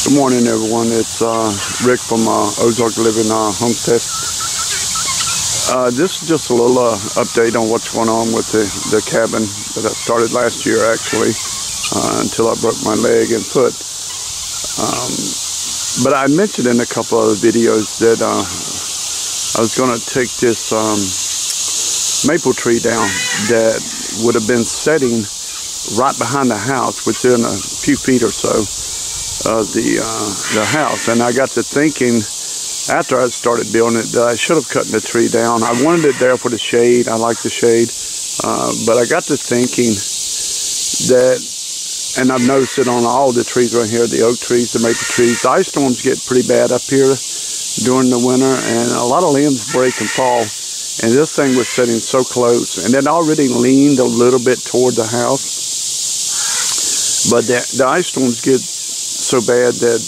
Good morning, everyone. It's Rick from Ozark Living Homestead. This is just a little update on what's going on with the cabin that I started last year, actually, until I broke my leg and foot. But I mentioned in a couple of videos that I was going to take this maple tree down that would have been setting right behind the house, within a few feet or so of the house. And I got to thinking, after I started building it, that I should have cut the tree down. I wanted it there for the shade. I like the shade. But I got to thinking that, and I've noticed it on all the trees right here, the oak trees, the maple trees, the ice storms get pretty bad up here during the winter, and a lot of limbs break and fall. And this thing was sitting so close, and it already leaned a little bit toward the house. But the ice storms get so bad that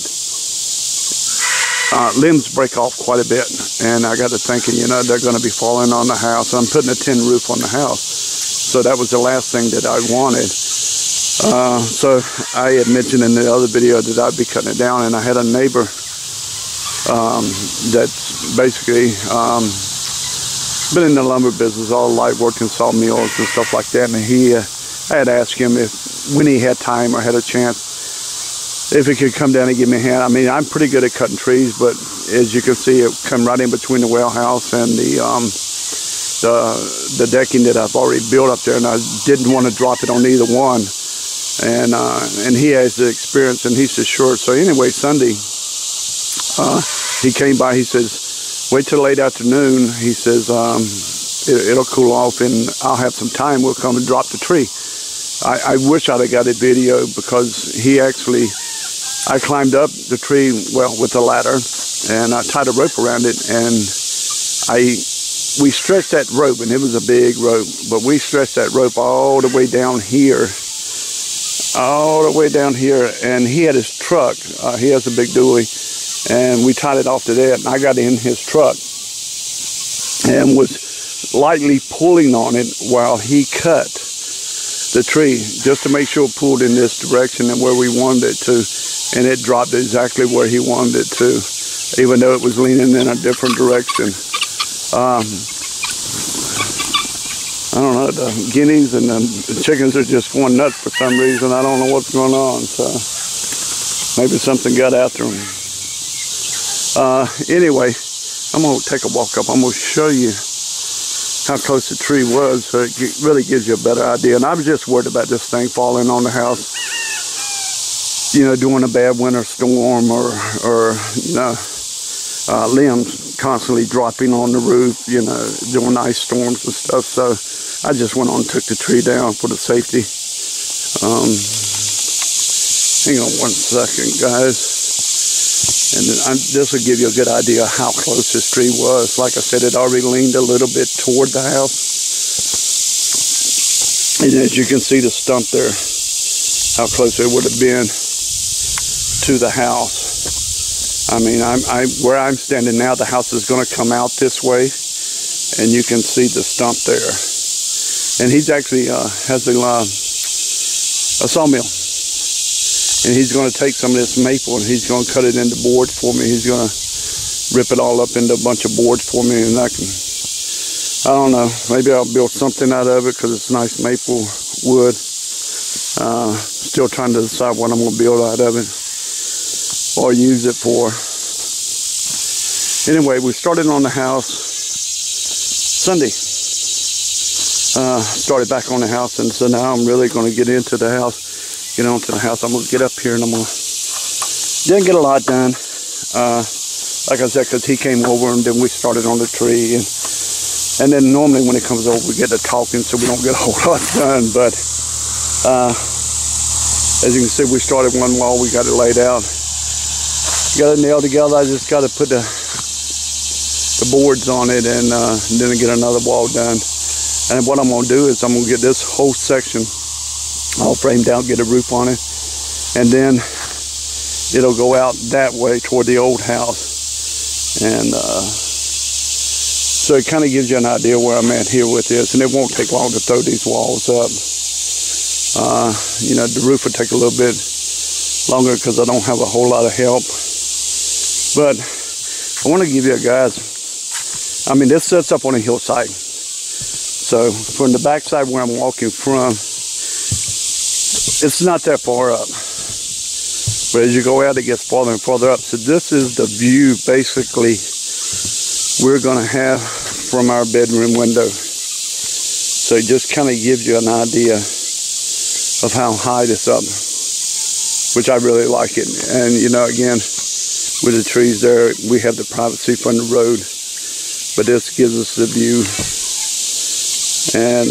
limbs break off quite a bit. And I got to thinking, you know, they're going to be falling on the house. I'm putting a tin roof on the house. So that was the last thing that I wanted. So I had mentioned in the other video that I'd be cutting it down, and I had a neighbor that's basically been in the lumber business all life, working sawmills and stuff like that. And I had asked him when he had time or had a chance, if he could come down and give me a hand. I mean, I'm pretty good at cutting trees, but as you can see, it come right in between the well house and the decking that I've already built up there, and I didn't want to drop it on either one. And he has the experience, and he says, sure. So anyway, Sunday, he came by. He says, wait till late afternoon. He says, it'll cool off, and I'll have some time. We'll come and drop the tree. I wish I'd have got a video, because he actually, I climbed up the tree, well, with a ladder, and I tied a rope around it, and we stretched that rope, and it was a big rope, but we stretched that rope all the way down here, and he had his truck. He has a big dually, and we tied it off to that, and I got in his truck and was lightly pulling on it while he cut the tree, just to make sure it pulled in this direction and where we wanted it to, and it dropped exactly where he wanted it to, even though it was leaning in a different direction. I don't know, the guineas and the chickens are just going nuts for some reason. I don't know what's going on, so maybe something got after them. Anyway, I'm going to take a walk up. I'm going to show you how close the tree was, so it really gives you a better idea. And I was just worried about this thing falling on the house, you know, during a bad winter storm, or you know, limbs constantly dropping on the roof, you know, during ice storms and stuff. So I just went on and took the tree down for the safety. Hang on one second, guys. And this will give you a good idea of how close this tree was. Like I said, it already leaned a little bit toward the house. And as you can see the stump there, how close it would have been to the house. I mean, where I'm standing now, the house is going to come out this way, and you can see the stump there. And he's actually has a sawmill. And he's going to take some of this maple, and he's going to cut it into boards for me. He's going to rip it all up into a bunch of boards for me, and I don't know, maybe I'll build something out of it, because it's nice maple wood. Still trying to decide what I'm going to build out of it or use it for. Anyway, we started on the house Sunday. Started back on the house, and so now I'm really going to get into the house. Get onto the house. I'm going to get up here, and I'm going to... Didn't get a lot done, like I said, because he came over, and then we started on the tree, and then normally when he comes over, we get to talking, so we don't get a whole lot done. But as you can see, we started one wall, we got it laid out, got it nailed together. I just got to put the boards on it, and then get another wall done. And what I'm going to do is I'm going to get this whole section all framed out, get a roof on it, and then it'll go out that way toward the old house. And so it kind of gives you an idea where I'm at here with this, and it won't take long to throw these walls up. You know, the roof will take a little bit longer because I don't have a whole lot of help. But I want to give you guys, I mean, this sets up on a hillside. So from the backside where I'm walking from, it's not that far up. But as you go out, it gets farther and farther up. So this is the view, basically, we're going to have from our bedroom window. So it just kind of gives you an idea of how high this up, which I really like it. And, you know, again, with the trees there, we have the privacy from the road. But this gives us the view. And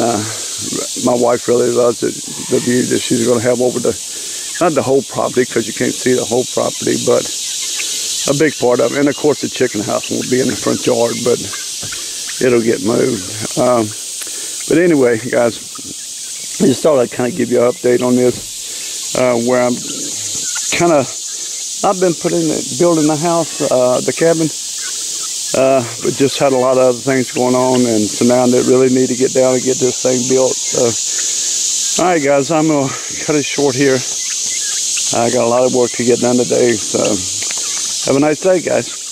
my wife really loves it, the view that she's going to have over the, not the whole property, because you can't see the whole property, but a big part of it. And of course the chicken house won't be in the front yard, but it'll get moved. But anyway, guys, I just thought I'd kind of give you an update on this, where I'm kind of, I've been building the house, the cabin, but just had a lot of other things going on, and so now I really need to get down and get this thing built. So, all right, guys, I'm gonna cut it short here. I got a lot of work to get done today, so have a nice day, guys.